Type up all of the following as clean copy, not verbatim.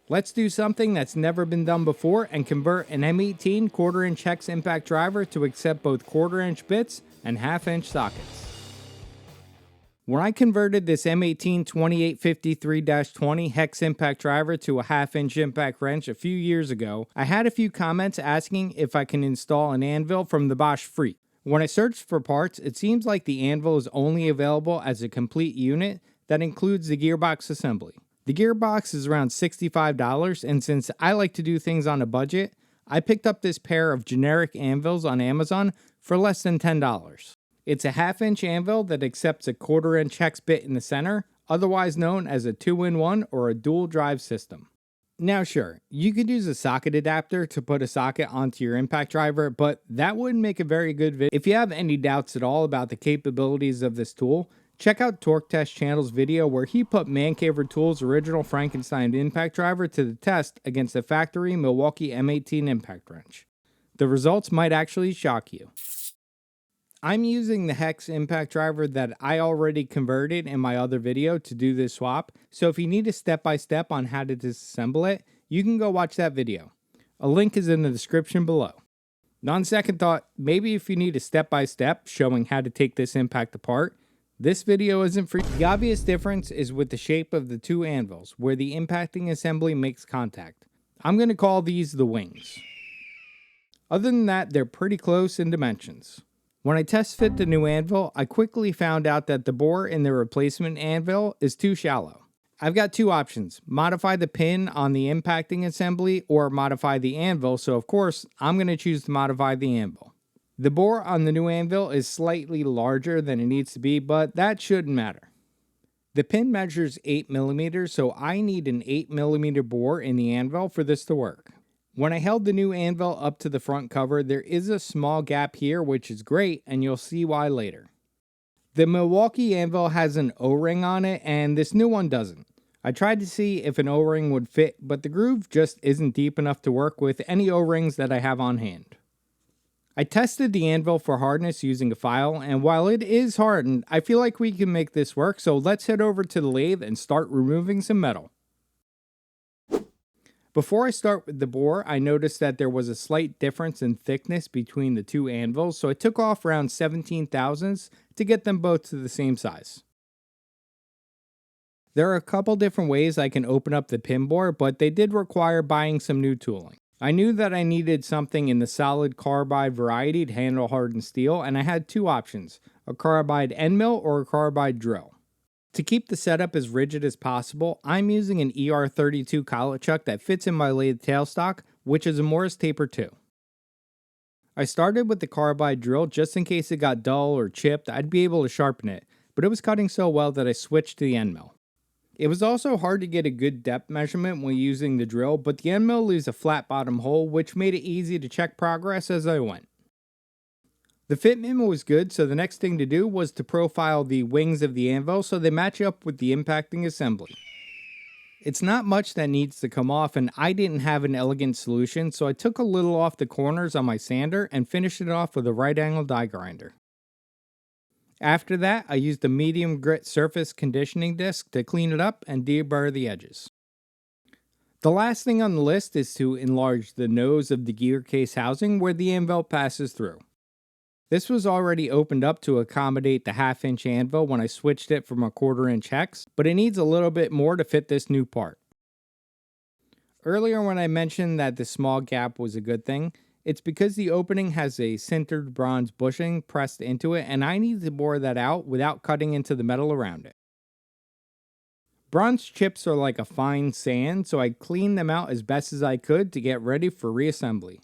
Let's do something that's never been done before and convert an M18 1/4-inch hex impact driver to accept both 1/4-inch bits and 1/2-inch sockets. When I converted this M18 2853-20 hex impact driver to a 1/2-inch impact wrench a few years ago, I had a few comments asking if I can install an anvil from the Bosch Freak. When I searched for parts, it seems like the anvil is only available as a complete unit that includes the gearbox assembly. The gearbox is around $65, and since I like to do things on a budget, I picked up this pair of generic anvils on Amazon for less than $10. It's a 1/2-inch anvil that accepts a 1/4-inch hex bit in the center, otherwise known as a 2-in-1 or a dual drive system. Now sure, you could use a socket adapter to put a socket onto your impact driver, but that wouldn't make a very good video. If you have any doubts at all about the capabilities of this tool, check out Torque Test Channel's video where he put Mancaver Tools' original Frankenstein impact driver to the test against a factory Milwaukee M18 impact wrench. The results might actually shock you. I'm using the hex impact driver that I already converted in my other video to do this swap, so if you need a step-by-step on how to disassemble it, you can go watch that video. A link is in the description below. On second thought, maybe if you need a step-by-step showing how to take this impact apart, this video isn't for you. The obvious difference is with the shape of the two anvils, where the impacting assembly makes contact. I'm going to call these the wings. Other than that, they're pretty close in dimensions. When I test fit the new anvil, I quickly found out that the bore in the replacement anvil is too shallow. I've got two options: modify the pin on the impacting assembly or modify the anvil, so of course, I'm going to choose to modify the anvil. The bore on the new anvil is slightly larger than it needs to be, but that shouldn't matter. The pin measures 8mm, so I need an 8mm bore in the anvil for this to work. When I held the new anvil up to the front cover, there is a small gap here, which is great, and you'll see why later. The Milwaukee anvil has an O-ring on it, and this new one doesn't. I tried to see if an O-ring would fit, but the groove just isn't deep enough to work with any O-rings that I have on hand. I tested the anvil for hardness using a file, and while it is hardened, I feel like we can make this work, so let's head over to the lathe and start removing some metal. Before I start with the bore, I noticed that there was a slight difference in thickness between the two anvils, so I took off around 17 thousandths to get them both to the same size. There are a couple different ways I can open up the pin bore, but they did require buying some new tooling. I knew that I needed something in the solid carbide variety to handle hardened steel, and I had two options: a carbide end mill or a carbide drill. To keep the setup as rigid as possible, I'm using an ER32 collet chuck that fits in my lathe tailstock, which is a Morris Taper 2. I started with the carbide drill just in case it got dull or chipped, I'd be able to sharpen it, but it was cutting so well that I switched to the end mill. It was also hard to get a good depth measurement when using the drill, but the end mill leaves a flat bottom hole, which made it easy to check progress as I went. The fitment was good, so the next thing to do was to profile the wings of the anvil so they match up with the impacting assembly. It's not much that needs to come off, and I didn't have an elegant solution, so I took a little off the corners on my sander and finished it off with a right angle die grinder. After that, I used a medium grit surface conditioning disc to clean it up and deburr the edges. The last thing on the list is to enlarge the nose of the gear case housing where the anvil passes through. This was already opened up to accommodate the 1/2-inch anvil when I switched it from a 1/4-inch hex, but it needs a little bit more to fit this new part. Earlier when I mentioned that the small gap was a good thing, it's because the opening has a sintered bronze bushing pressed into it, and I need to bore that out without cutting into the metal around it. Bronze chips are like a fine sand, so I cleaned them out as best as I could to get ready for reassembly.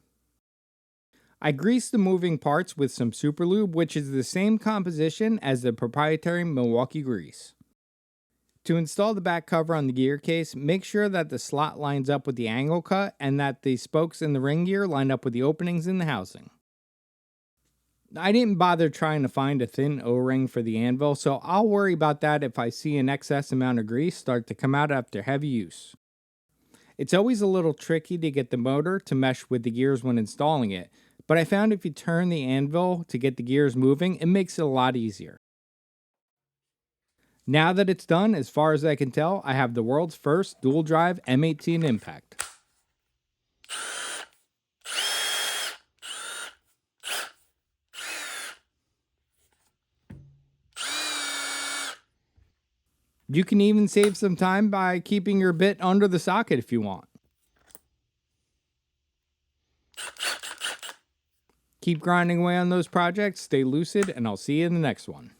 I greased the moving parts with some super lube, which is the same composition as the proprietary Milwaukee grease. To install the back cover on the gear case, make sure that the slot lines up with the angle cut and that the spokes in the ring gear line up with the openings in the housing. I didn't bother trying to find a thin O-ring for the anvil, so I'll worry about that if I see an excess amount of grease start to come out after heavy use. It's always a little tricky to get the motor to mesh with the gears when installing it, but I found if you turn the anvil to get the gears moving, it makes it a lot easier. Now that it's done, as far as I can tell, I have the world's first dual drive M18 impact. You can even save some time by keeping your bit under the socket if you want. Keep grinding away on those projects, stay lucid, and I'll see you in the next one.